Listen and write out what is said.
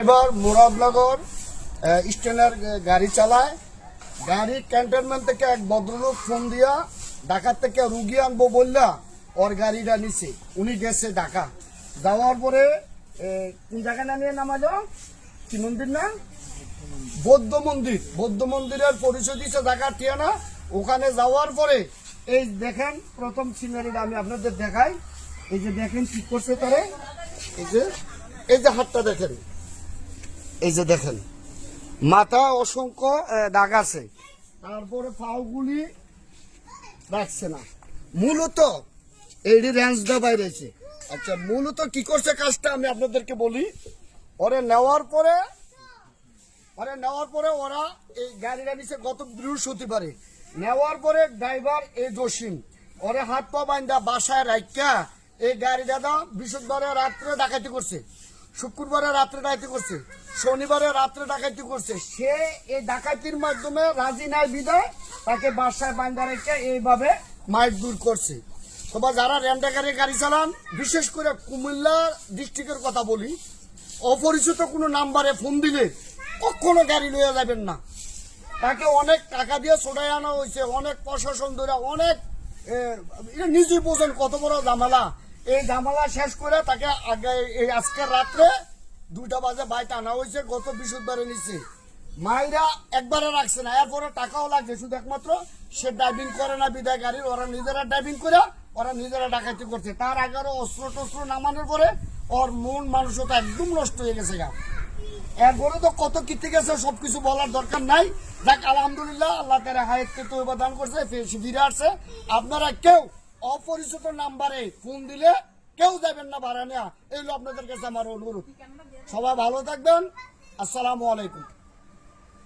এবার মুরাদনগর স্ট্যান্ডের গাড়ি চালায়। গাড়ি ক্যান্টনমেন্ট থেকে এক ভদ্রলোক ফোন দিয়া ঢাকার থেকে রুগী আনবো বললা ওর গাড়িটা নিছে। উনি গেছে ঢাকা, যাওয়ার পরে কোন জায়গায় নামিয়ে নামালো, কি মন্দির না, বৌদ্ধ মন্দির। বৌদ্ধ মন্দিরের পরিচয় দিচ্ছে ঢাকার ঠিয়ানা। ওখানে যাওয়ার পরে এই দেখেন প্রথম সিনারিটা আমি আপনাদের দেখাই। এই যে দেখেন কি করছে তারে, এই যে হাতটা দেখেন, এই যে দেখেন মাথা অসংখ্য দাগ আছে, তারপরে পাওগুলি রাখছে না। মূলত এই রেঞ্জটা বাইরেছে। আচ্ছা, মূলত কি করছে কাজটা আমি আপনাদেরকে বলি। ওরে নেওয়ার পরে ওরা এই গাড়িটা নিচ্ছে গত বৃহস্পতিবারে। নেওয়ার পরে ড্রাইভার এই জসিম ওরে হাত পা বাইন্দা বাসায় রাখা এই গাড়ি দাদা বৃহস্পতিবারে রাত্রে ডাকাতি করছে, শুক্রবারে রাত্রে ডাকাতি করছে, শনিবারে রাত্রে ডাকাতি করছে। সে এই ডাকাতির মাধ্যমে রাজি নাই বিদায় তাকে বাসায় বাইন্দা রেখে এইভাবে মাইট দূর করছে। তবে যারা রেন্টাকারে গাড়ি চালান, বিশেষ করে কুমিল্লা ডিস্ট্রিক্টের কথা বলি, অপরিচিত কোনো নাম্বারে ফোন দিলে কখনো গাড়ি লইয়া যাবেন না। তাকে অনেক টাকা দিয়ে ছোটাই আনা হয়েছে, অনেক প্রশাসন ধরে অনেক নিজেই বোঝেন কত বড় ঝামেলা। এই ঝামেলা শেষ করে তাকে এই আজকের রাত্রে 2টা বাজে বাইতে আনা হয়েছে। গত বৃহস্পতিবারে নিচ্ছে। মাইরা একবারে রাখছে না, এরপরে টাকাও লাগছে, শুধু একমাত্র সে ড্রাইভিং করে না বিদায় গাড়ির। ওরা নিজেরা ড্রাইভিং করে ওরা নিজেরা ডাকাতি করছে। তার আগেরও অস্ত্র টস্ত্র নামানোর পরে ওর মন মানসিকতা একদম নষ্ট হয়ে গেছে গা। এরপরে তো কত কিতে গেছে সবকিছু বলার দরকার নাই। যাক আলহামদুলিল্লাহ, আল্লাহ তারা হায়াতকে তো দান করছে, ফিরে আসছে। আপনারা কেউ অপরিচিত নাম্বারে ফোন দিলে কেউ যাবেন না ভাড়া নেওয়া, এই আপনাদের কাছে আমার অনুরোধ। সবাই ভালো থাকবেন। আসসালামু আলাইকুম।